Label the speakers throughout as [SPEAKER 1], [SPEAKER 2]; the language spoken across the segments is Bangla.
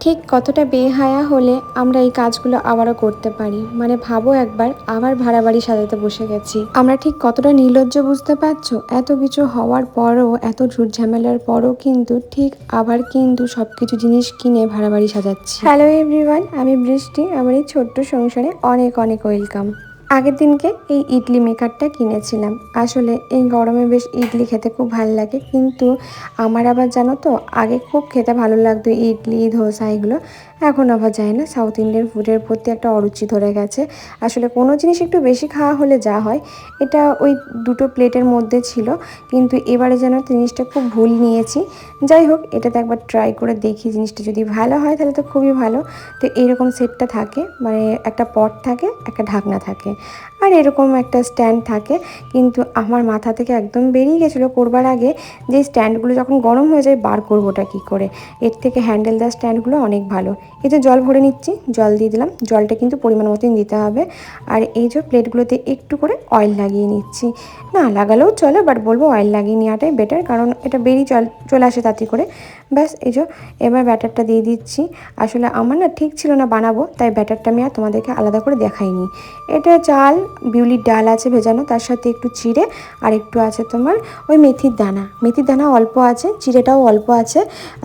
[SPEAKER 1] ঠিক কতটা বেহায়া হলে আমরা এই কাজগুলো আবারও করতে পারি। মানে ভাবো একবার, আবার ভাড়া বাড়ি সাজাতে বসে গেছি। আমরা ঠিক কতটা নির্লজ্জ বুঝতে পারছো? এত কিছু হওয়ার পরও, এত ঝুট ঝামেলার পরও কিন্তু ঠিক আবার কিন্তু সব কিছু জিনিস কিনে ভাড়া বাড়ি সাজাচ্ছি। হ্যালো এভরিওয়ান, আমি বৃষ্টি। আমার এই ছোট্ট সংসারে অনেক অনেক ওয়েলকাম। আগের দিনকে এই ইডলি মেকারটা কিনেছিলাম। আসলে এই গরমে বেশ ইডলি খেতে খুব ভালো লাগে, কিন্তু আমার আবার জানো তো, আগে খুব খেতে ভালো লাগতো ইডলি ধোসা এগুলো। এখন আবার যায় না, সাউথ ইন্ডিয়ান ফুডের প্রতি একটা অরুচি ধরে গেছে। আসলে কোনো জিনিস একটু বেশি খাওয়া হলে যা হয়, এটা ওই দুটো প্লেটের মধ্যে ছিল, কিন্তু এবারে যেন জিনিসটা খুব ভুল নিয়েছি। যাই হোক, এটাতে একবার ট্রাই করে দেখি, জিনিসটা যদি ভালো হয় তাহলে তো খুবই ভালো। তো এইরকম সেটটা থাকে, মানে একটা পট থাকে, একটা ঢাকনা থাকে, আর এরকম একটা স্ট্যান্ড থাকে। কিন্তু আমার মাথা থেকে একদম বেরিয়ে গেছিলো করবার আগে যে স্ট্যান্ডগুলো যখন গরম হয়ে যায় বার করবোটা কী করে। এর থেকে হ্যান্ডেল দেওয়া স্ট্যান্ডগুলো অনেক ভালো। এই যে জল ভরে নিচ্ছি, জল দিয়ে দিলাম, জলটা কিন্তু পরিমাণ মতন দিতে হবে। আর এই যে প্লেটগুলোতে একটু করে অয়েল লাগিয়ে নিচ্ছি। না লাগালেও চলে, বাট বলবো অয়েল লাগিয়ে নেওয়াটাই বেটার, কারণ এটা বেরিয়ে চলে আসে তাড়াতাড়ি করে। ব্যাস এই যে এবার ব্যাটারটা দিয়ে দিচ্ছি। আসলে আমার না ঠিক ছিল না বানাবো, তাই ব্যাটারটা আমি আর তোমাদেরকে আলাদা করে দেখাইনি। এটা চাল, বিউলির ডাল আছে ভেজানো, তার সাথে একটু চিড়ে, আর একটু আছে তোমার ওই মেথির দানা অল্প আছে, চিড়েটাও অল্প আছে,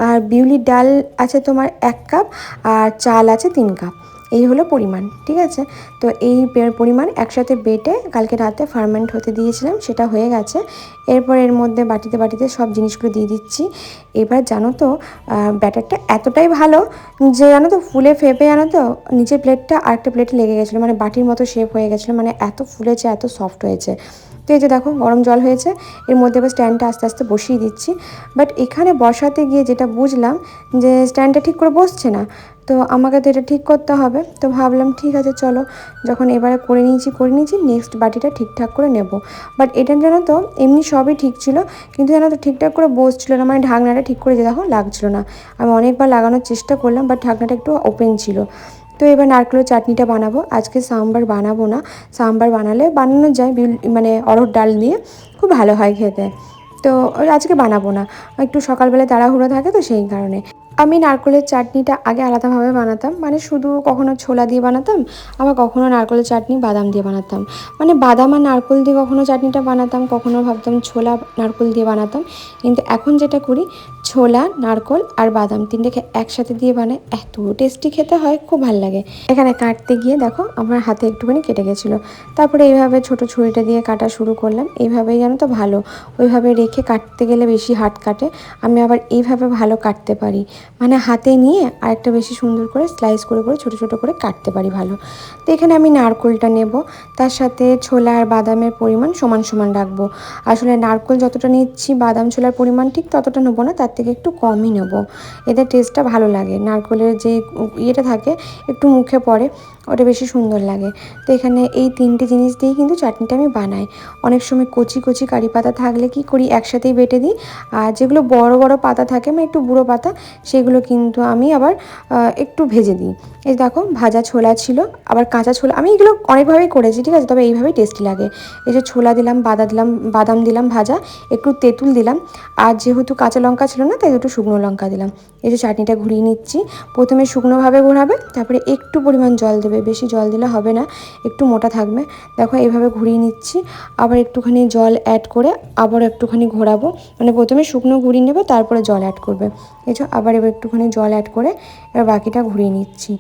[SPEAKER 1] আর বিউলির ডাল আছে তোমার 1 কাপ, আর চাল আছে 3 কাপ। এই হলো পরিমাণ, ঠিক আছে? তো এই পরিমাণ একসাথে বেটে কালকে রাতে ফার্মেন্ট হতে দিয়েছিলাম, সেটা হয়ে গেছে। এরপর এর মধ্যে বাটিতে বাটিতে সব জিনিসগুলো দিয়ে দিচ্ছি। এবার জানো তো, ব্যাটারটা এতটাই ভালো যে জানো তো, ফুলে ফেপে জানো তো, নিচের প্লেটটা আরেকটা প্লেটে লেগে গেছিলো, মানে বাটির মতো শেপ হয়ে গেছিলো, মানে এত ফুলেছে, এত সফট হয়েছে। তো এই যে দেখো গরম জল হয়েছে, এর মধ্যে এবার স্ট্যান্ডটা আস্তে আস্তে বসিয়ে দিচ্ছি। বাট এখানে বসাতে গিয়ে যেটা বুঝলাম যে স্ট্যান্ডটা ঠিক করে বসছে না। তো আমাকে তো এটা ঠিক করতে হবে। তো ভাবলাম ঠিক আছে চলো, যখন এবারে করে নিয়েছি, নেক্সট বাটিটা ঠিকঠাক করে নেব। বাট এটা জানো তো, এমনি সবই ঠিক ছিল, কিন্তু জানো তো ঠিকঠাক করে বসছিল না, মানে ঢাকনাটা ঠিক করে যে দেখো লাগছিল না। আমি অনেকবার লাগানোর চেষ্টা করলাম, বাট ঢাকনাটা একটু ওপেন ছিল। তো এবার নারকেলের চাটনিটা বানাবো। আজকে সাম্বার বানাবো না, সাম্বার বানানো যায় মানে অরহর ডাল দিয়ে, খুব ভালো হয় খেতে। তো আজকে বানাবো না, একটু সকালবেলায় তাড়াহুড়ো থাকে, তো সেই কারণে। আমি নারকেলের চাটনিটা আগে আলাদাভাবে বানাতাম, মানে শুধু কখনো ছোলা দিয়ে বানাতাম, আবার কখনো নারকেলের চাটনি বাদাম দিয়ে বানাতাম। মানে বাদাম আর নারকেল দিয়ে কখনো চাটনিটা বানাতাম, কখনো ভাবতাম ছোলা নারকেল দিয়ে বানাতাম। কিন্তু এখন যেটা করি, ছোলা, নারকেল আর বাদাম তিনটেকে একসাথে দিয়ে বানাই, এত টেস্টি খেতে হয়, খুব ভালো লাগে। এখানে কাটতে গিয়ে দেখো আমার হাতে একটুখানি কেটে গেছিলো। তারপরে এইভাবে ছোটো ছুরিটা দিয়ে কাটা শুরু করলাম। এইভাবেই জানো তো ভালো, ওইভাবে রেখে কাটতে গেলে বেশি হাত কাটে। আমি আবার এইভাবে ভালো কাটতে পারি, মানে হাতে নিয়ে আরেকটা বেশি সুন্দর করে স্লাইস করে করে ছোটো ছোটো করে কাটতে পারি ভালো। তো এখানে আমি নারকেলটা নেব, তার সাথে ছোলা আর বাদামের পরিমাণ সমান সমান রাখবো। আসলে নারকেল যতটা নিচ্ছি, বাদাম ছোলার পরিমাণ ঠিক ততটা নেবো না, তার থেকে একটু কমই নেব। এদের টেস্টটা ভালো লাগে, নারকেলের যে ইয়েটা থাকে একটু মুখে পড়ে, ওটা বেশি সুন্দর লাগে। তো এখানে এই 3টে জিনিস দিয়েই কিন্তু চাটনিটা আমি বানাই। অনেক সময় কচি কচি কারি পাতা থাকলে কি করি, একসাথেই বেটে দিই। আর যেগুলো বড় বড় পাতা থাকে, মানে একটু বুড়ো পাতা, সেগুলো কিন্তু আমি আবার একটু ভেজে দিই। এই দেখো ভাজা ছোলা ছিল, আবার কাঁচা ছোলা, আমি এগুলো অনেকভাবেই করেছি, ঠিক আছে? তবে এইভাবেই টেস্টি লাগে। এই যে ছোলা দিলাম, বাদাম দিলাম ভাজা, একটু তেঁতুল দিলাম, আর যেহেতু কাঁচা লঙ্কা ছিল না, তাই দুটো শুকনো লঙ্কা দিলাম। এই যে চাটনিটা ঘুরিয়ে নিচ্ছি। প্রথমে শুকনোভাবে ঘোরাবে, তারপরে একটু পরিমাণ জল দেবে, বেশি জল দিলে হবে না, একটু মোটা থাকবে। দেখো এইভাবে ঘুরিয়ে নিচ্ছি, আবার একটুখানি জল অ্যাড করে আবার একটুখানি ঘোরাবো। মানে প্রথমে শুকনো ঘুরিয়ে নেবে, তারপরে জল অ্যাড করবে। এই যে আবার এবার একটুখানি জল অ্যাড করে এবার বাকিটা ঘুরিয়ে নিচ্ছি।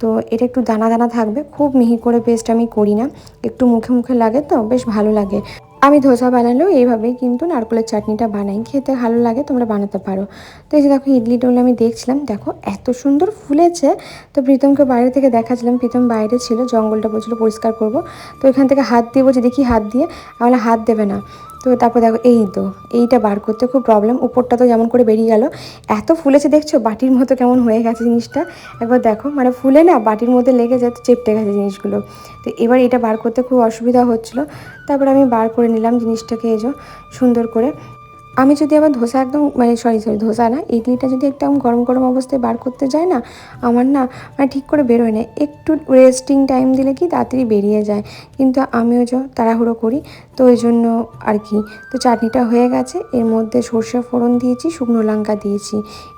[SPEAKER 1] তো এটা একটু দানা দানা থাকবে, খুব মিহি করে পেস্ট আমি করি না, একটু মুখে মুখে লাগে, তো বেশ ভালো লাগে। আমি ধোসা বানালেও এইভাবেই কিন্তু নারকেলের চাটনিটা বানাই, খেতে ভালো লাগে, তোমরা বানাতে পারো। তো এই যে দেখো ইডলি টোল আমি দেখছিলাম, দেখো এত সুন্দর ফুলেছে। তো প্রীতমকে বাইরে থেকে দেখাচ্ছিলাম, প্রীতম বাইরে ছিল, জঙ্গলটা বলছিল পরিষ্কার করব। তো এখান থেকে হাত দিয়ে বলছে দেখি হাত দিয়ে, আমার হাত দেবে না। তো তারপর দেখো এইটা বার করতে খুব প্রবলেম, উপরটা তো যেমন করে বেরিয়ে গেল। এত ফুলেছে দেখছো, বাটির মতো কেমন হয়ে গেছে জিনিসটা, একবার দেখো, মানে ফুলে না বাটির মধ্যে লেগে যায়, চেপটে গেছে জিনিসগুলো। তো এবার এটা বার করতে খুব অসুবিধা হচ্ছিলো। তারপর আমি বার করে নিলাম জিনিসটাকে, এই যে সুন্দর করে। আমি যদি আবার ধোসা একদম মানে সরি ধোসা না, ইডলিটা যদি একদম গরম গরম অবস্থায় বার করতে যাই না, আমার না মানে ঠিক করে বেরোয় না। একটু রেস্টিং টাইম দিলে কি তাড়াতাড়ি বেরিয়ে যায়, কিন্তু আমিও যে তাড়াহুড়ো করি, তো ওই জন্য আর কি। তো চাটনিটা হয়ে গেছে, এর মধ্যে সর্ষে ফোড়ন দিয়েছি, শুকনো লঙ্কা দিয়েছি,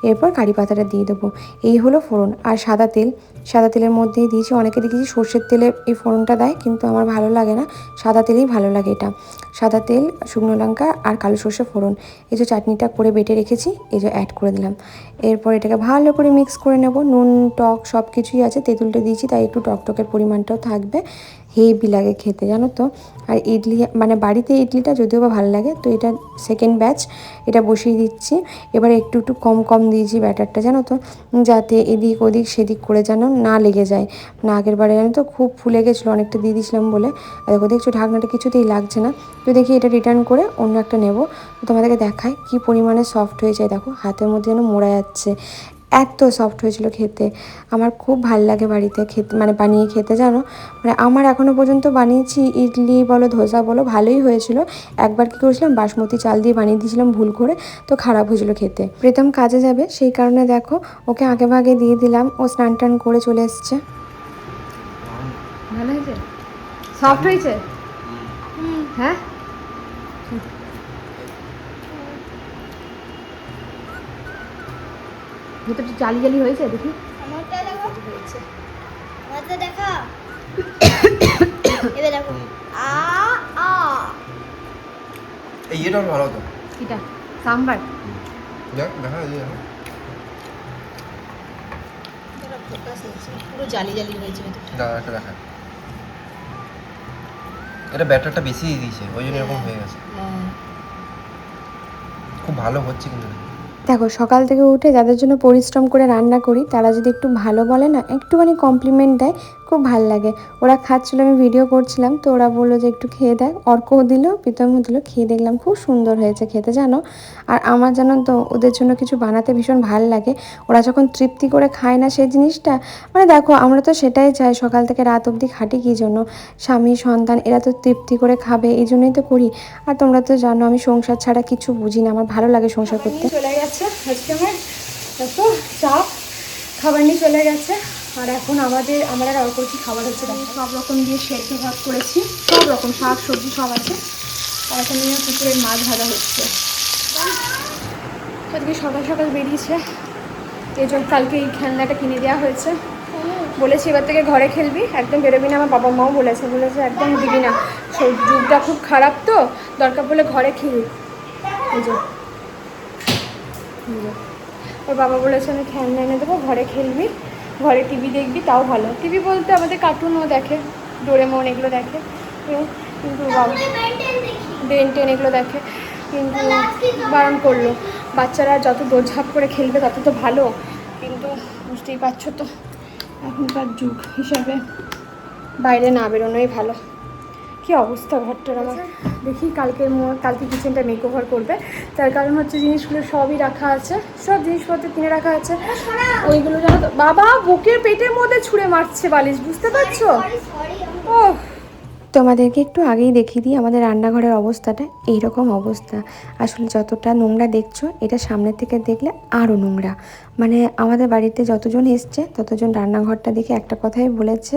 [SPEAKER 1] এরপর কারি পাতাটা দিয়ে দেবো। এই হলো ফোড়ন। আর সাদা তেলের মধ্যেই দিয়েছি। অনেকে দেখেছি সর্ষের তেলে এই ফোড়নটা দেয়, কিন্তু আমার ভালো লাগে না, সাদা তেলেই ভালো লাগে এটা। সাদা তেল, শুকনো লঙ্কা আর কালো সর্ষে ফোড়ন, এই যে চাটনিটা করে বেটে রেখেছি, এই যে অ্যাড করে দিলাম। এরপর এটাকে ভালো করে মিক্স করে নেব। নুন টক সব কিছুই আছে, তেঁতুলটা দিয়েছি তাই একটু টকটকের পরিমাণটাও থাকবে। হেভি লাগে খেতে, জানো তো। আর ইডলি মানে বাড়িতে ইডলিটা যদিও বা ভালো লাগে, তো এটা সেকেন্ড ব্যাচ, এটা বসিয়ে দিচ্ছি। এবার একটু একটু কম কম দিয়েছি ব্যাটারটা, জানো তো, যাতে এদিক ওদিক সেদিক করে যেন না লেগে যায়। না আগের বারে জানো তো খুব ফুলে গেছিলো, অনেকটা দিয়ে দিয়েছিলাম বলে। আর দেখো দেখছো ঢাকনাটা কিছুতেই লাগছে না। তো দেখি এটা রিটার্ন করে অন্য একটা নেব। তো তোমাদেরকে দেখায় কি পরিমাণে সফট হয়েছে, দেখো হাতের মধ্যে যেন মোড়া যাচ্ছে, এত সফট হয়েছিল খেতে। আমার খুব ভাল লাগে বাড়িতে খেতে, মানে বানিয়ে খেতে, জানো। মানে আমার এখনও পর্যন্ত বানিয়েছি ইডলি বলো ধোসা বলো ভালোই হয়েছিল। একবার কী করেছিলাম, বাসমতি চাল দিয়ে বানিয়ে দিয়েছিলাম ভুল করে, তো খারাপ হয়েছিল খেতে। প্রীতম কাজে যাবে, সেই কারণে দেখো ওকে আগে ভাগে দিয়ে দিলাম, ও স্নান টান করে চলে এসছে। ভালো হয়েছে, সফট হয়েছে। হ্যাঁ ভেতরটা জালি জালি হয়েছে, দেখি
[SPEAKER 2] আমারটা দেখো হয়েছে, আমারটা দেখা এবার দেখো আ আ
[SPEAKER 3] এই এটা ভালো তো,
[SPEAKER 1] এটা সাম্বার।
[SPEAKER 3] দেখ দেখা এই দেখো
[SPEAKER 2] এটা ফোকাস হচ্ছে, পুরো জালি জালি হয়েছে ভেতরটা।
[SPEAKER 3] দাদা একটা দেখা, এটা ব্যাটারটা বেশি দিয়ে দিয়েছে, ওই জন্য এরকম হয়ে গেছে। খুব ভালো হচ্ছে কিন্তু।
[SPEAKER 1] দেখো সকাল থেকে উঠে যাদের জন্য পরিশ্রম করে রান্না করি, তারা যদি একটু ভালো বলে না, একটুখানি কমপ্লিমেন্ট দেয়, খুব ভালো লাগে। ওরা খাচ্ছিলো, আমি ভিডিও করছিলাম, তো ওরা বললো যে একটু খেয়ে দেখ। অর্কও দিল, প্রীতমও দিল, খেয়ে দেখলাম খুব সুন্দর হয়েছে খেতে, জানো। আর আমার জানো তো ওদের জন্য কিছু বানাতে ভীষণ ভালো লাগে। ওরা যখন তৃপ্তি করে খায় না সেই জিনিসটা, মানে দেখো আমরা তো সেটাই চাই, সকাল থেকে রাত অবধি খাটি কী জন্য, স্বামী সন্তান এরা তো তৃপ্তি করে খাবে, এই জন্যই তো করি। আর তোমরা তো জানো আমি সংসার ছাড়া কিছু বুঝি না, আমার ভালো লাগে সংসার করতে। চলে গেছে আজকে আমার এত চাপ, খাবার নিয়ে চলে গেছে। আর এখন আমরা আর করছি খাবার হচ্ছে, সব রকম দিয়ে সেদ্ধ ভাত করেছি, সব রকম শাক সবজি সব আছে। আর এখন পুকুরের মাছ ভাজা হচ্ছে। আজকে সকাল সকাল বেরিয়েছে, এই জন্য কালকে এই খেলনাটা কিনে দেওয়া হয়েছে। বলেছি এবার থেকে ঘরে খেলবি, একদম বেরোবি না। আমার বাবা মাও বলেছে একদম দিবি না, যুগটা খুব খারাপ, তো দরকার পড়লে ঘরে খেলি। এই যে ওর বাবা বলেছে আমি খেলনা এনে দেবো, ঘরে খেলবি, ঘরে টিভি দেখবি, তাও ভালো। টিভি বলতে আমাদের কার্টুনও দেখে, ডোরেমন এগুলো দেখে, কিন্তু বাবা বেন টেন এগুলো দেখে, কিন্তু বারণ করলো। বাচ্চারা যত দৌড়ঝাঁপ করে খেলবে তত তো ভালো, কিন্তু বুঝতেই পারছো তো এখনকার যুগ হিসাবে বাইরে না বেরোনোই ভালো। কি অবস্থা ঘরটার আমার। দেখি কালকে কিচেনটা মেকওভার করবে, তার কারণ হচ্ছে জিনিসগুলো সবই রাখা আছে, সব জিনিসপত্র কিনে রাখা আছে। ওইগুলো জানো তো বাবা বুকের পেটের মধ্যে ছুঁড়ে মারছে বালিশ, বুঝতে পারছো? ও তোমাদেরকে একটু আগেই দেখিয়ে দিই আমাদের রান্নাঘরের অবস্থাটা, এইরকম অবস্থা। আসলে যতটা নোংরা দেখছো, এটা সামনের থেকে দেখলে আরও নোংরা। মানে আমাদের বাড়িতে যতজন এসছে ততজন রান্নাঘরটা দেখে একটা কথাই বলেছে,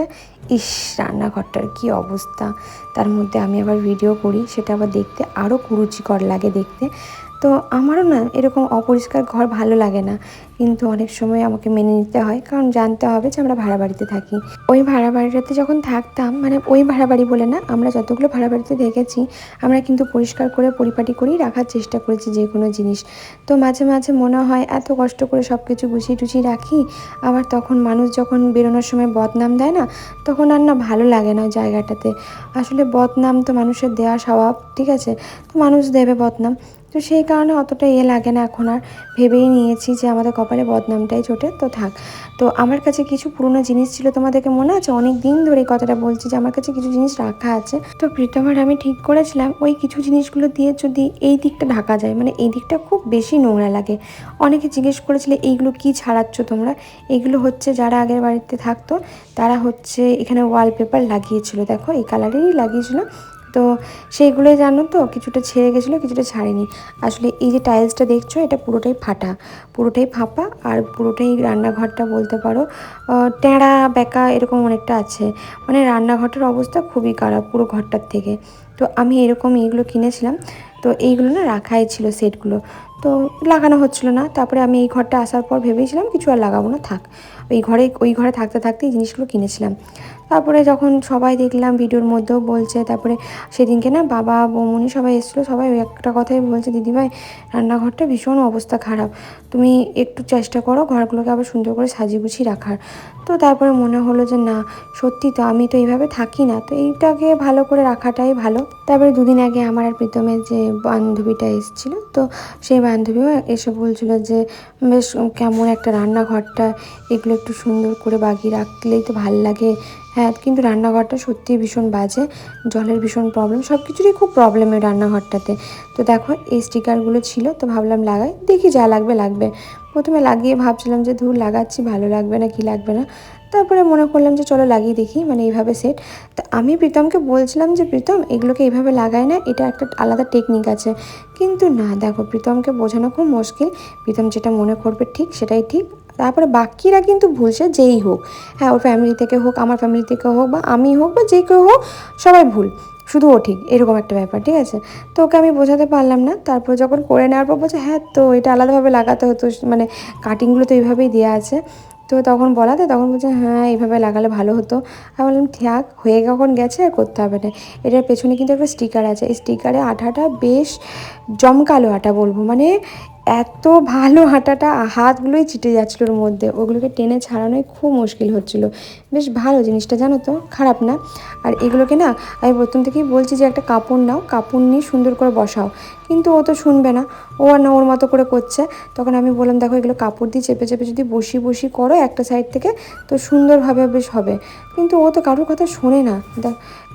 [SPEAKER 1] ইস রান্নাঘরটার কি অবস্থা। তার মধ্যে আমি আবার ভিডিও করি, সেটা আবার দেখতে আরও কুরুচিকর লাগে দেখতে। তো আমারও না এরকম অপরিষ্কার ঘর ভালো লাগে না, কিন্তু অনেক সময় আমাকে মেনে নিতে হয়, কারণ জানতে হবে যে আমরা ভাড়া বাড়িতে থাকি। ওই ভাড়া বাড়িটাতে যখন থাকতাম, মানে ওই ভাড়া বাড়ি বলে না, আমরা যতগুলো ভাড়া বাড়িতে দেখেছি, আমরা কিন্তু পরিষ্কার করে পরিপাটি করেই রাখার চেষ্টা করেছি যে কোনো জিনিস। তো মাঝে মাঝে মনে হয় এত কষ্ট করে সব কিছু গুছিয়ে টুছিয়ে রাখি, আবার তখন মানুষ যখন বেরোনোর সময় বদনাম দেয় না, তখন আর না ভালো লাগে না ওই জায়গাটাতে। আসলে বদনাম তো মানুষের দেওয়া স্বভাব, ঠিক আছে, তো মানুষ দেবে বদনাম, তো সেই কারণে অতটা লাগে না এখন। আর ভেবেই নিয়েছি যে আমাদের কপালে বদনামটাই চটে, তো থাক। তো আমার কাছে কিছু পুরনো জিনিস ছিল, তোমাদেরকে মনে আছে অনেক দিন ধরে এই কথাটা বলছি যে আমার কাছে কিছু জিনিস রাখা আছে। তো প্রীতম আর আমি ঠিক করেছিলাম ওই কিছু জিনিসগুলো দিয়ে যদি এই দিকটা ঢাকা যায়, মানে এই দিকটা খুব বেশি নোংরা লাগে। অনেকে জিজ্ঞেস করেছিলে এইগুলো কি ছাড়াচ্ছ তোমরা, এগুলো হচ্ছে যারা আগের বাড়িতে থাকতো তারা হচ্ছে এখানে ওয়ালপেপার লাগিয়েছিল, দেখো এই কালারেরই লাগিয়েছিল। তো সেইগুলোই জানো তো কিছুটা ছেড়ে গেছিলো, কিছুটা ছাড়েনি। আসলে এই যে টাইলসটা দেখছো এটা পুরোটাই ফাটা, পুরোটাই ফাঁপা, আর পুরোটাই রান্নাঘরটা বলতে পারো টেঁড়া বেঁকা এরকম অনেকটা আছে। মানে রান্নাঘরটার অবস্থা খুবই খারাপ পুরো ঘরটার থেকে। তো আমি এরকম এইগুলো কিনেছিলাম, তো এইগুলো না রাখাই ছিল সেটগুলো, তো লাগানো হচ্ছিলো না। তারপরে আমি এই ঘরটা আসার পর ভেবেছিলাম কিছু আর লাগাবো না, থাক। ওই ঘরে থাকতে থাকতে এই জিনিসগুলো কিনেছিলাম। তারপরে যখন সবাই দেখলাম ভিডিওর মধ্যেও বলছে, তারপরে সেদিনকে না বাবা বৌমনি সবাই এসেছিলো, সবাই ওই একটা কথাই বলছে, দিদিভাই রান্নাঘরটা ভীষণ অবস্থা খারাপ, তুমি একটু চেষ্টা করো ঘরগুলোকে আবার সুন্দর করে সাজিয়ে গুছিয়ে রাখার। তো তারপরে মনে হলো যে না, সত্যি তো আমি তো এইভাবে থাকি না, তো এইটাকে ভালো করে রাখাটাই ভালো। তারপরে দুদিন আগে আমার আর প্রীতমের যে বান্ধবীটা এসেছিলো, তো সেই বান্ধবীও এসে বলছিল যে বেশ কেমন একটা রান্নাঘরটা, এগুলো একটু সুন্দর করে বাগিয়ে রাখলেই তো ভাল লাগে। হ্যাঁ, কিন্তু রান্নাঘরটা সত্যিই ভীষণ বাজে, জলের ভীষণ প্রবলেম, সব কিছুরই খুব প্রবলেম ওই রান্নাঘরটাতে। তো দেখো এই স্টিকারগুলো ছিল, তো ভাবলাম লাগাই, দেখি যা লাগবে লাগবে। প্রথমে লাগিয়ে ভাবছিলাম যে ধুর লাগাচ্ছি ভালো লাগবে না কি লাগবে না, তারপরে মনে করলাম যে চলো লাগিয়ে দেখি, মানে এইভাবে সেট। তো আমি প্রীতমকে বলছিলাম যে প্রীতম এগুলোকে এইভাবে লাগায় না, এটা একটা আলাদা টেকনিক আছে। কিন্তু না, দেখো প্রীতমকে বোঝানো খুব মুশকিল, প্রীতম যেটা মনে করবে ঠিক সেটাই ঠিক। তারপরে বাকিরা কিন্তু ভুলছে, যেই হোক, হ্যাঁ ওর ফ্যামিলি থেকে হোক, আমার ফ্যামিলি থেকে হোক, বা আমি হোক, বা যে কেউ হোক, সবাই ভুল, শুধু ও ঠিক, এরকম একটা ব্যাপার, ঠিক আছে। তো ওকে আমি বোঝাতে পারলাম না। তারপর যখন করে নেওয়ার পর বলছে হ্যাঁ তো এটা আলাদাভাবে লাগাতে হতো, মানে কাটিংগুলো তো এইভাবেই দেওয়া আছে। তো তখন বলাতে তখন বলছে হ্যাঁ এইভাবে লাগালে ভালো হতো। আমি বললাম থাক, হয়ে কখন গেছে আর করতে হবে না। এটার পেছনে কিন্তু একটা স্টিকার আছে, এই স্টিকারে আঠাটা বেশ জমকালো আটা বলবো, মানে এত ভালো আটাটা হাতগুলোই চিটে যাচ্ছিলো ওর মধ্যে, ওগুলোকে টেনে ছাড়ানোই খুব মুশকিল হচ্ছিলো। বেশ ভালো জিনিসটা জানো তো, খারাপ না। আর এগুলোকে না আমি প্রথম থেকেই বলছি যে একটা কাপড় নাও, কাপড় নিয়ে সুন্দর করে বসাও, কিন্তু ও তো শুনবে না, ও আর না ওর মতো করে করছে। তখন আমি বললাম দেখো এগুলো কাপড় দিয়ে চেপে চেপে যদি বসি করো একটা সাইড থেকে, তো সুন্দরভাবে বেশ হবে। কিন্তু ও তো কারোর কথা শোনে না।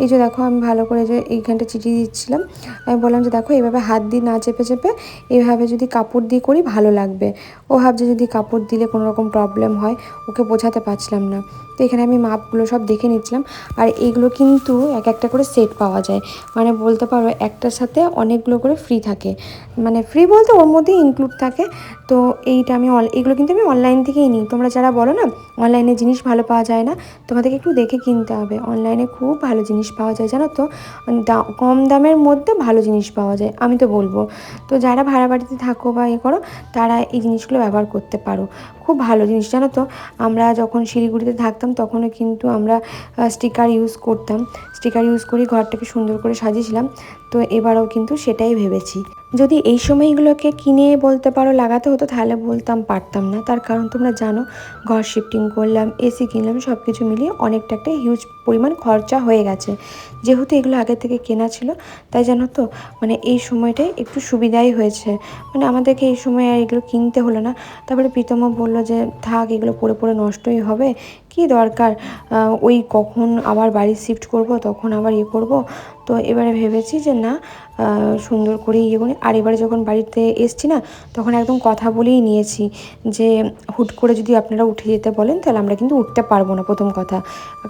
[SPEAKER 1] এই যে দেখো আমি ভালো করে যে এইখানটা চিটিয়ে দিচ্ছিলাম, আমি বললাম যে দেখো এইভাবে হাত দিয়ে না চেপে চেপে এইভাবে যদি কাপড় দিয়ে করি ভালো লাগবে। ও ভাবছে যদি কাপড় দিলে কোনো রকম প্রবলেম হয়, ওকে বোঝাতে পারছিলাম না। তো এখানে আমি মাপগুলো সব দেখে নিচ্ছিলাম। আর এইগুলো কিন্তু এক একটা করে সেট পাওয়া যায়, মানে বলতে পারো একটার সাথে অনেকগুলো করে ফ্রি থাকে, মানে ফ্রি বলতে ওর মধ্যেই ইনক্লুড থাকে। তো এইটা আমি এগুলো কিন্তু আমি অনলাইন থেকেই নিই। তোমরা যারা বলো না অনলাইনে জিনিস ভালো পাওয়া যায় না, তোমাদেরকে একটু দেখে কিনতে হবে। অনলাইনে খুব ভালো জিনিস পাওয়া যায় জানো তো, কম দামের মধ্যে ভালো জিনিস পাওয়া যায়, আমি তো বলবো। তো যারা ভাড়া বাড়িতে থাকো বা করো, তারা এই জিনিসগুলো ব্যবহার করতে পারো, খুব ভালো জিনিস জানো তো। আমরা যখন শিলিগুড়িতে থাকতাম তখনও কিন্তু আমরা স্টিকার ইউজ করতাম, স্টিকার ইউজ করি ঘরটাকে সুন্দর করে সাজিয়েছিলাম। তো এবারেও কিন্তু সেটাই ভেবেছি। যদি এই সময়গুলোকে কিনে বলতে পারো লাগাতে হতো তাহলে বলতাম পারতাম না, তার কারণ তোমরা জানো ঘর শিফটিং করলাম, এসি কিনলাম, সব কিছু মিলিয়ে অনেকটা একটা হিউজ পরিমাণ খরচা হয়ে গেছে। যেহেতু এগুলো আগে থেকে কেনা ছিল, তাই জানো তো মানে এই সময়টাই একটু সুবিধাই হয়েছে, মানে আমাদেরকে এই সময় আর এগুলো কিনতে হলো না। তারপরে প্রীতমও বললো যে থাক এগুলো পরে পরে নষ্টই হবে, কি দরকার, ওই কখন আবার বাড়ি শিফট করব তখন আবার করব। তো এবারে ভেবেছি যে না, সুন্দর করে করি। আর এবারে যখন বাড়িতে এসছি না, তখন একদম কথা বলেই নিয়েছি যে হুট করে যদি আপনারা উঠে যেতে বলেন তাহলে আমরা কিন্তু উঠতে পারবো না, প্রথম কথা।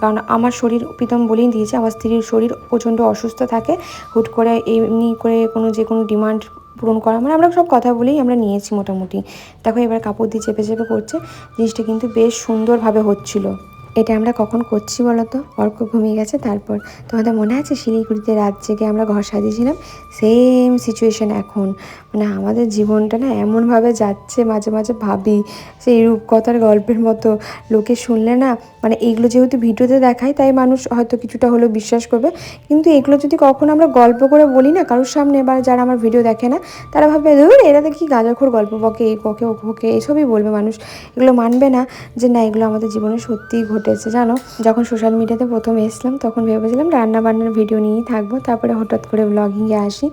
[SPEAKER 1] কারণ আমার শরীর, প্রীতম বলেই দিয়েছে আমার স্ত্রীর শরীর প্রচণ্ড অসুস্থ থাকে, হুট করে এমনি করে যে কোনো ডিমান্ড পূরণ করা, মানে আমরা সব কথা বলেই আমরা নিয়েছি মোটামুটি। দেখো এবার কাপড় দিয়ে চেপে চেপে করছে, জিনিসটা কিন্তু বেশ সুন্দরভাবে হচ্ছিলো। এটা আমরা কখন করছি বলো তো, অর্ক ঘুমিয়ে গেছে তারপর। তোমাদের মনে আছে শিলিগুড়িতে রাত জেগে আমরা ঘর সাজিয়েছিলাম, সেম সিচুয়েশান এখন। মানে আমাদের জীবনটা না এমনভাবে যাচ্ছে, মাঝে মাঝে ভাবি সেই রূপকথার গল্পের মতো। লোকে শুনলে না, মানে এইগুলো যেহেতু ভিডিওতে দেখায় তাই মানুষ হয়তো কিছুটা হলেও বিশ্বাস করবে, কিন্তু এগুলো যদি কখনো আমরা গল্প করে বলি না কারোর সামনে, বা যারা আমার ভিডিও দেখে না তারা ভাববে ধুর এরা দেখি গাঁজাখোর গল্প বকে, এই বকে ও বকে, এসবই বলবে মানুষ, এগুলো মানবে না যে না এগুলো আমাদের জীবনে সত্যিই ঘটেছে জানো। যখন সোশ্যাল মিডিয়াতে প্রথম এসলাম তখন ভেবেছিলাম রান্না বান্নার ভিডিও নিয়েই থাকবো, তারপরে হঠাৎ করে ব্লগিংয়ে আসি।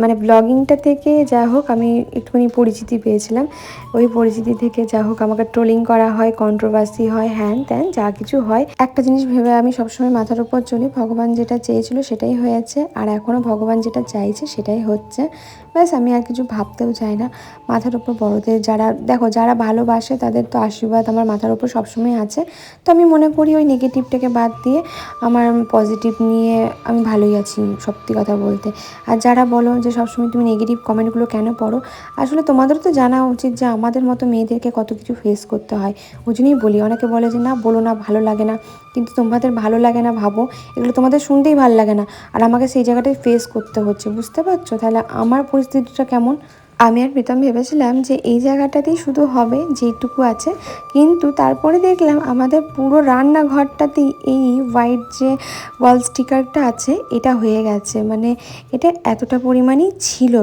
[SPEAKER 1] মানে ব্লগিংটা থেকে যা হোক আমি একটুখানি পরিচিতি পেয়েছিলাম, ওই পরিচিতি থেকে যা হোক আমাকে ট্রোলিং করা হয়, কন্ট্রোভার্সি হয়, হ্যান ত্যান যা কিছু হয়। একটা জিনিস ভেবে আমি সবসময় মাথার উপর চলি, ভগবান যেটা চেয়েছিল সেটাই হয়েছে, আর এখনও ভগবান যেটা চাইছে সেটাই হচ্ছে, ব্যাস। আমি আর কিছু ভাবতেও চাই না। মাথার উপর বড়দের যারা দেখো যারা ভালোবাসে তাদের তো আশীর্বাদ আমার মাথার উপর সবসময় আছে, তো আমি মনে করি ওই নেগেটিভটাকে বাদ দিয়ে আমার পজিটিভ নিয়ে আমি ভালোই আছি, সত্যি কথা বলতে। আর যারা বলো যে সবসময় তুমি নেগেটিভ কমেন্টগুলো কেন পড়ো, আসলে তোমাদেরও তো জানা উচিত যে আমাদের মতো মেয়েদেরকে কত কিছু ফেস করতে হয়। ওই জন্যই বলি, অনেকে বলে যে না বলো না, ভালো লাগে না, কিন্তু তোমাদের ভালো লাগে না ভাবো, এগুলো তোমাদের শুনতেই ভালো লাগে না, আর আমাকে সেই জায়গাটায় ফেস করতে হচ্ছে, বুঝতে পারছো? তাহলে আমার পরিস্থিতিটা কেমন। আমি আর প্রীতম ভেবেছিলাম যে এই জায়গাটাতেই শুধু হবে যেটুকু আছে, কিন্তু তারপরে দেখলাম আমাদের পুরো রান্নাঘরটাতেই এই হোয়াইট যে ওয়াল স্টিকারটা আছে এটা হয়ে গেছে। মানে এটা এতটা পরিমাণেই ছিল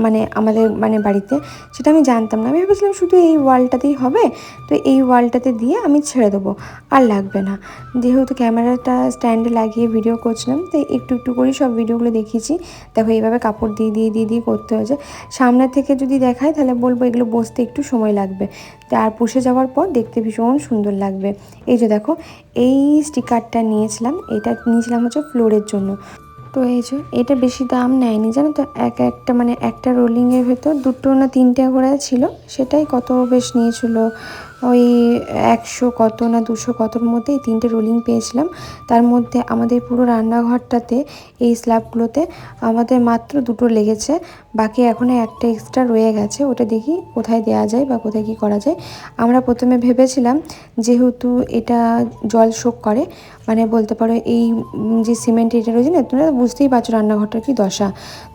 [SPEAKER 1] মানে আমাদের মানে বাড়িতে, সেটা আমি জানতাম না। আমি ভেবেছিলাম শুধু এই ওয়ালটাতেই হবে, তো এই ওয়ালটাতে দিয়ে আমি ছেড়ে দেবো, আর লাগবে না। যেহেতু ক্যামেরাটা স্ট্যান্ডে লাগিয়ে ভিডিও করছিলাম, তো একটু একটু করে সব ভিডিওগুলো দেখিয়েছি। দেখো এইভাবে কাপড় দিয়ে করতে হয়েছে। সামনে থেকে যদি দেখায় তাহলে বলবো এগুলো বসতে একটু সময় লাগবে, আর পুষে যাওয়ার পর দেখতে ভীষণ সুন্দর লাগবে। এই যে দেখো, এই স্টিকারটা নিয়েছিলাম, এটা নিয়েছিলাম হচ্ছে ফ্লোরের জন্য। তো এই যে এটা বেশি দাম নেয়নি জানো তো, একটা মানে একটা রোলিংয়ের ভেতর 2টো না 3টে করে ছিল, সেটাই কত বেশ নিয়েছিল, ওই 100 কত না 200 কতর মধ্যে এই 3টে রোলিং পেয়েছিলাম। তার মধ্যে আমাদের পুরো রান্নাঘরটাতে এই স্ল্যাবগুলোতে আমাদের মাত্র 2টো লেগেছে, বাকি এখনও একটা এক্সট্রা রয়ে গেছে। ওটা দেখি কোথায় দেওয়া যায় বা কোথায় কি করা যায়। আমরা প্রথমে ভেবেছিলাম যেহেতু এটা জল শোক করে, মানে বলতে পারো এই যে সিমেন্ট এটা রয়েছে না, তোমরা বুঝতেই পারছো রান্নাঘরটার কি দশা।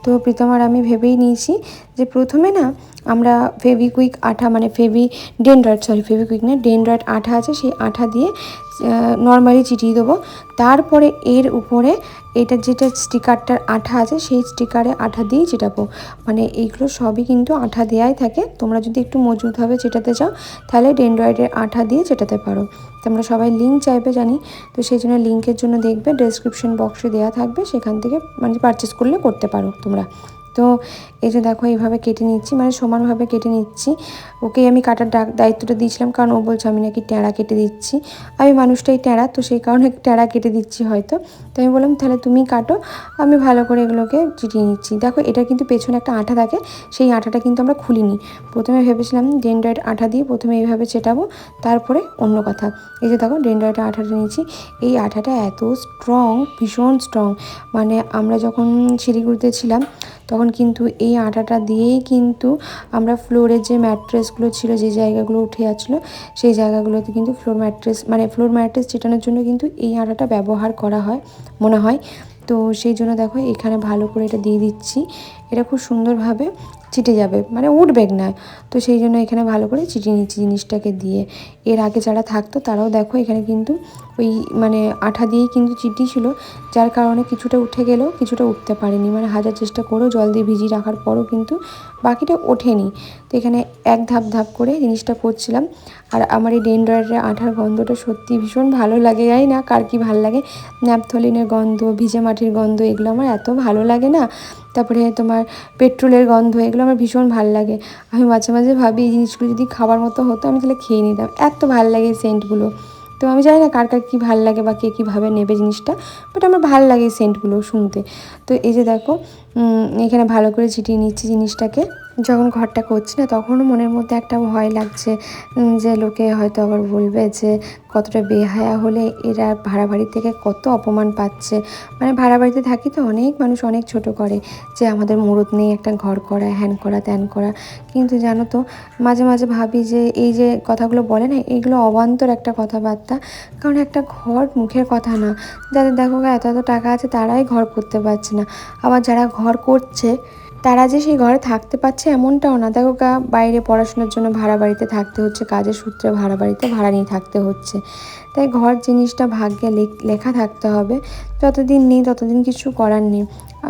[SPEAKER 1] তো প্রীতম আর আমি ভেবেই নিয়েছি যে প্রথমে না আমরা ফেভিকুইক আঠা, মানে ফেভিকুইক না, ডেনড্রয়েড আঠা আছে, সেই আঠা দিয়ে নর্মালি চিটিয়ে দেবো। তারপরে এর উপরে এটা যেটা স্টিকারটার আঠা আছে সেই স্টিকারে আঠা দিয়েই চেটাবো। মানে এইগুলো সবই কিন্তু আঠা দেওয়াই থাকে, তোমরা যদি একটু মজবুতভাবে চেটাতে চাও তাহলে ডেনড্রয়েডের আঠা দিয়ে চেটাতে পারো। তোমরা সবাই লিঙ্ক চাইবে জানি, তো সেই জন্য লিঙ্কের জন্য দেখবে ডেসক্রিপশন বক্সে দেওয়া থাকবে, সেখান থেকে মানে পারচেস করলে করতে পারো তোমরা। তো এই যে দেখো এইভাবে কেটে নিচ্ছি, মানে সমানভাবে কেটে নিচ্ছি। ওকে আমি কাটার দায়িত্বটা দিয়েছিলাম, কারণ ও বলছে আমি নাকি ট্যাড়া কেটে দিচ্ছি। আমি মানুষটাই ট্যাড়া, তো সেই কারণে ট্যাড়া কেটে দিচ্ছি হয়তো। তো আমি বললাম তাহলে তুমি কাটো, আমি ভালো করে এগুলোকে চিটিয়ে নিচ্ছি। দেখো এটা কিন্তু পেছনে একটা আঠা থাকে, সেই আঠাটা কিন্তু আমরা খুলিনি। প্রথমে ভেবেছিলাম ডেনড্রয়েড আঠা দিয়ে প্রথমে এইভাবে চেটাবো, তারপরে অন্য কথা। এই যে দেখো ডেনড্রয়েড আঠাটা নিয়েছি, এই আঠাটা এত স্ট্রং, ভীষণ স্ট্রং। মানে আমরা যখন শিলিগুড়িতে ছিলাম তখন কিন্তু এই আঠাটা দিয়েই কিন্তু আমরা ফ্লোরের যে ম্যাট্রেসগুলো ছিল, যে জায়গাগুলো উঠে যাচ্ছিলো সেই জায়গাগুলোতে কিন্তু ফ্লোর ম্যাট্রেস চেটানোর জন্য কিন্তু এই আঠাটা ব্যবহার করা হয় মনে হয়। তো সেই জন্য দেখো এখানে ভালো করে এটা দিয়ে দিচ্ছি, এটা খুব সুন্দরভাবে চিটে যাবে, মানে উঠবে না। তো সেই জন্য এখানে ভালো করে চিটিয়ে নিচ্ছি জিনিসটাকে দিয়ে। এর আগে যারা থাকতো তারাও দেখো এখানে কিন্তু ওই মানে আঠা দিয়েই কিন্তু চিটিয়েছিল, যার কারণে কিছুটা উঠে গেলেও কিছুটা উঠতে পারেনি। মানে হাজার চেষ্টা করেও জল দিয়ে ভিজিয়ে রাখার পরও কিন্তু বাকিটা ওঠেনি। তো এখানে এক ধাপ করে জিনিসটা করছিলাম। আর আমার এই ডেনড্রয়েডের আঠার গন্ধটা সত্যি ভীষণ ভালো লাগে, জানি না কার কী ভালো লাগে। ন্যাপথলিনের গন্ধ, ভিজে মাটির গন্ধ, এগুলো আমার এত ভালো লাগে না। তারপরে তোমার পেট্রোলের গন্ধ, এগুলো আমার ভীষণ ভালো লাগে। আমি মাঝে মাঝে ভাবি এই জিনিসগুলো যদি খাবার মতো হতো আমি তাহলে খেয়ে নিতাম, এত ভালো লাগে এই সেন্টগুলো। তো আমি জানি না কার কী ভালো লাগে বা কে কীভাবে নেবে জিনিসটা, বাট আমার ভালো লাগে এই সেন্টগুলো শুনতে। তো এই যে দেখো এখানে ভালো করে ছিটিয়ে নিচ্ছি জিনিসটাকে। যখন ঘরটা করছি না তখনও মনের মধ্যে একটা ভয় লাগছে যে লোকে হয়তো আবার বলবে যে কতটা বেহায়া হলে এরা ভাড়া বাড়ি থেকে কত অপমান পাচ্ছে। মানে ভাড়া বাড়িতে থাকি তো অনেক মানুষ অনেক ছোট করে যে আমাদের মুরুদ নেই একটা ঘর করা, হ্যান করা ত্যান করা। কিন্তু জানো তো মাঝে মাঝে ভাবি যে এই যে কথাগুলো বলে না, এইগুলো অবান্তর একটা কথাবার্তা। কারণ একটা ঘর মুখের কথা না, যাদের দেখো এত এত টাকা আছে তারাই ঘর করতে পারছে না, আবার যারা ঘর করছে তারা যে সেই ঘরে থাকতে পারছে এমনটাও না। দেখো বাইরে পড়াশোনার জন্য ভাড়া বাড়িতে থাকতে হচ্ছে, কাজের সূত্রে ভাড়া বাড়িতে ভাড়া নিয়ে থাকতে হচ্ছে। তাই ঘর জিনিসটা ভাগ্যে লেখা থাকতে হবে, যতদিন নেই ততদিন কিছু করার নেই।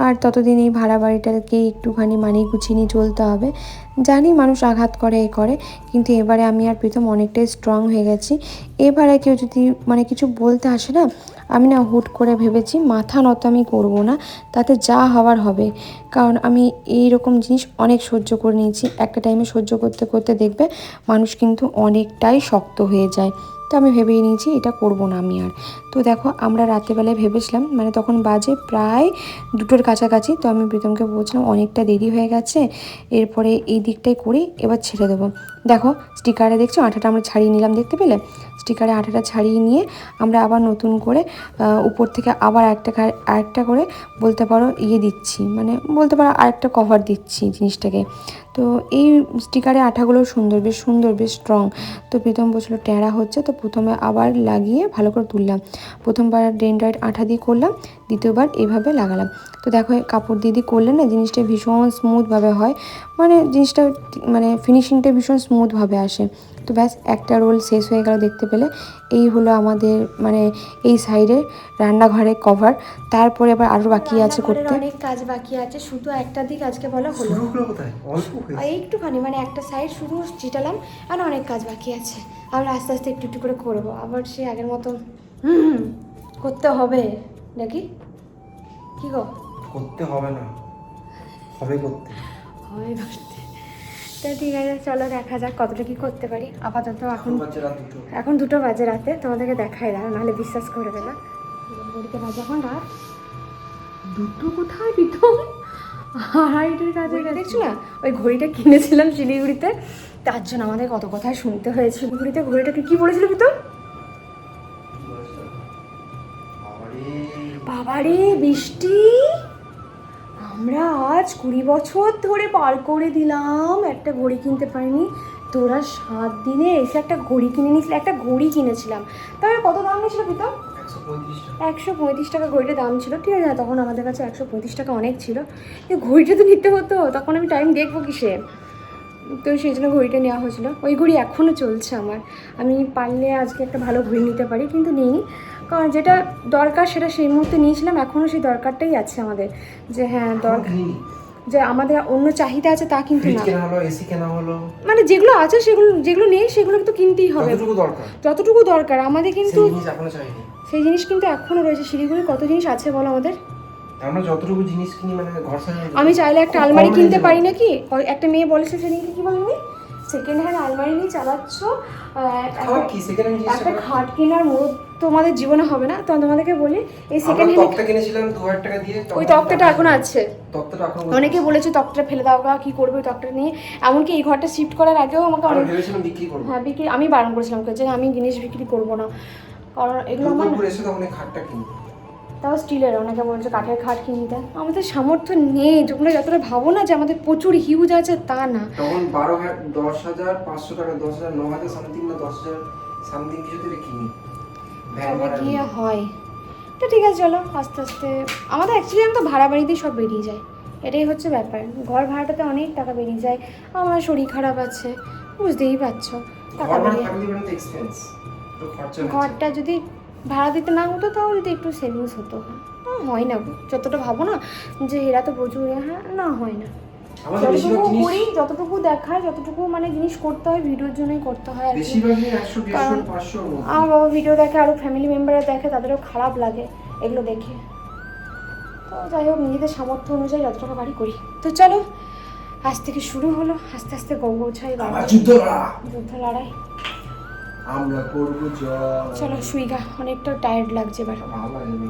[SPEAKER 1] আর ততদিন এই ভাড়া বাড়িটাকে একটুখানি মানিয়ে গুছিয়ে নিয়ে চলতে হবে। জানি মানুষ আঘাত করে করে, কিন্তু এবারে আমি আর প্রীতম অনেকটাই স্ট্রং হয়ে গেছি। এবারে কেউ যদি মানে কিছু বলতে আসে না, আমি না হুট করে ভেবেছি মাথা নত আমি করবো না, তাতে যা হওয়ার হবে। কারণ আমি এই রকম জিনিস অনেক সহ্য করে নিয়েছি, একটা টাইমে সহ্য করতে করতে দেখবে মানুষ কিন্তু অনেকটাই শক্ত হয়ে যায়। তো আমি ভেবেই নিয়েছি এটা করব না আমি আর। তো দেখো আমরা রাত্রেবেলায় ভেবেছিলাম, মানে তখন বাজে প্রায় 2টোর কাছাকাছি। তো আমি প্রীতমকে বলছিলাম অনেকটা দেরি হয়ে গেছে, এরপরে এই দিকটাই করি, এবার ছেড়ে দেবো। দেখো স্টিকারে দেখছো আঠাটা আমরা ছাড়িয়ে নিলাম, দেখতে পেলে? স্টিকারে আঠাটা ছাড়িয়ে নিয়ে আমরা আবার নতুন করে উপর থেকে আবার আরেকটা করে বলতে পারো দিচ্ছি, মানে বলতে পারো আরেকটা কভার দিচ্ছি জিনিসটাকে। তো এই স্টিকারে আঠাগুলো সুন্দর, বেশ স্ট্রং। তো প্রীতম বলছিলো ট্যাড়া হচ্ছে, তো প্রথমে আবার লাগিয়ে ভালো করে তুললাম। প্রথমবার ডেনড্রাইট আঠা দিয়ে করলাম, দ্বিতীয়বার এইভাবে লাগালাম। তো দেখো কাপড় দিয়ে করলে না জিনিসটা ভীষণ স্মুথভাবে হয়, মানে জিনিসটা মানে ফিনিশিংটা ভীষণ স্মুথভাবে আসে। তো ব্যাস একটা রোল শেষ হয়ে গেল, দেখতে পেলে? এই হলো আমাদের মানে এই সাইডে রান্নাঘরের কভার। তারপরে আবার আরও বাকি আছে করতে, অনেক কাজ বাকি আছে। শুধু একটা দিক আজকে বলা হলো,
[SPEAKER 3] কোথায় অল্প
[SPEAKER 1] একটুখানি মানে একটা সাইড শুধু চিটালাম, আর অনেক কাজ বাকি আছে। আমরা আস্তে আস্তে একটু একটু করে করবো, আবার সে আগের মতো করতে হবে নাকি? কি গো?
[SPEAKER 3] করতে হবে না, হবে করতে।
[SPEAKER 1] তো ঠিক আছে, চলো দেখা যাক কতটা কি করতে পারি। আপাতত এখন 2টো বাজে রাতে, তোমাদেরকে দেখাই দাও, নাহলে বিশ্বাস করবে না। ঘড়িতে বাজে এখন রাত 2টো। কোথায় প্রীতম? 2:30টার কাছে দেখছো না? ওই ঘড়িটা কিনেছিলাম শিলিগুড়িতে, তার জন্য আমাদের কত কথাই শুনতে হয়েছে। শিলিগুড়িতে ঘড়িটা তুই কি বলেছিল প্রীতম? বাবারে বৃষ্টি! আমরা আজ 20 বছর ধরে পার করে দিলাম, একটা ঘড়ি কিনতে পারিনি। তোরা 7 দিনে এসে একটা ঘড়ি কিনে নিয়েছিল। একটা ঘড়ি কিনেছিলাম, তবে কত দাম নিয়েছিল প্রীতম? 135 টাকা ঘড়িটার দাম ছিল। ঠিক আছে, তখন আমাদের কাছে 135 টাকা অনেক ছিল, কিন্তু ঘড়িটা তো নিতে হতো, তখন আমি টাইম দেখবো কিসে? তো সেই জন্য ঘড়িটা নেওয়া হয়েছিল। ওই ঘড়ি এখনও চলছে আমার। আমি পারলে আজকে একটা ভালো ঘড়ি নিতে পারি, কিন্তু নিইনি, কারণ যেটা দরকার সেটা সেই মুহূর্তে নিয়েছিলাম। এখনও সেই দরকারটাই আছে আমাদের, যে হ্যাঁ দরকার, যে আমাদের অন্য চাহিদা আছে তা কিন্তু না,
[SPEAKER 3] এসি কেনা হলো,
[SPEAKER 1] মানে যেগুলো আছে সেগুলো, যেগুলো নেই সেগুলো তো কিনতেই হবে, যতটুকু দরকার আমাদের। কিন্তু সেই জিনিস কিন্তু এখনও রয়েছে। শিলিগুড়ি কত জিনিস আছে বলো আমাদের?
[SPEAKER 3] আমরা যতটুকু জিনিস কিনি মানে ঘর সাজানোর,
[SPEAKER 1] আমি চাইলে একটা আলমারি কিনতে পারি নাকি? একটা মেয়ে বলেছে সেদিনকে, কি বলনি, সেকেন্ড হ্যান্ড আলমারি নিয়ে চালাচ্ছ, একটা খাট কেনার মুড তোমাদের জীবনে হবে না। তো তোমাদেরকে বলি, এই সেকেন্ড হ্যান্ড
[SPEAKER 3] তক্তা কিনেছিলাম 2000 টাকা দিয়ে,
[SPEAKER 1] ওই তক্তাটা এখন আছে।
[SPEAKER 3] তক্তাটা এখন
[SPEAKER 1] অনেকে বলেছে তক্তাটা ফেলে দাও, কি করবে তক্তাটা নিয়ে? এমনকি এই ঘরটা শিফট করার আগেও আমাকে অনেক
[SPEAKER 3] ভেবেছিলাম বিক্রি করব।
[SPEAKER 1] হ্যাঁ বিক্রি, আমি বারণ করেছিলাম যে আমি জিনিস বিক্রি করবো না, কারণ এগুলো আমার
[SPEAKER 3] এসে তখন খাটটা কিনবো,
[SPEAKER 1] তাও স্টিলের। অনেকে বলছে কাঠের খাট কিনে দেয়, আমাদের সামর্থ্য নেই। তোমরা যতটা ভাবো না যে আমাদের প্রচুর হিউজ আছে, তা না।
[SPEAKER 3] তখন 10,500 টাকা, 10,000, 9,000 সামথিং না 10,000 সামথিং কিছু দিয়ে কিনি,
[SPEAKER 1] গিয়ে হয়। তো ঠিক আছে, চলো আস্তে আস্তে। আমাদের অ্যাকচুয়ালি আমি তো ভাড়া বাড়িতেই সব বেরিয়ে যায়, এটাই হচ্ছে ব্যাপার। ঘর ভাড়াটাতে অনেক টাকা বেরিয়ে যায়। আমার শরীর খারাপ আছে, বুঝতেই পারছো, টাকা বেরিয়ে। ঘরটা যদি ভাড়া দিতে না হতো, তাও যদি একটু সেভিংস হতো। হয় না যতটা ভাবো না যে এরা তো প্রচুর, হ্যাঁ না হয় না। যতটুকু করি, যতটুকু দেখায়, যতটুকু মানে জিনিস করতে হয় ভিডিওর জন্যই করতে হয় আর কি। কারণ আমার বাবা ভিডিও দেখে, আরও ফ্যামিলি মেম্বাররা দেখে, তাদেরও খারাপ লাগে এগুলো দেখে। তো যাই হোক, নিজেদের সামর্থ্য অনুযায়ী যতটুকু বাড়ি করি। তো চলো, আজ থেকে শুরু হলো আস্তে আস্তে গৌছাই যুদ্ধ লড়াই
[SPEAKER 3] আমরা করবো।
[SPEAKER 1] চলো শুই গা, অনেকটা টায়ার্ড লাগছে এবার।
[SPEAKER 3] ভালো লাগে।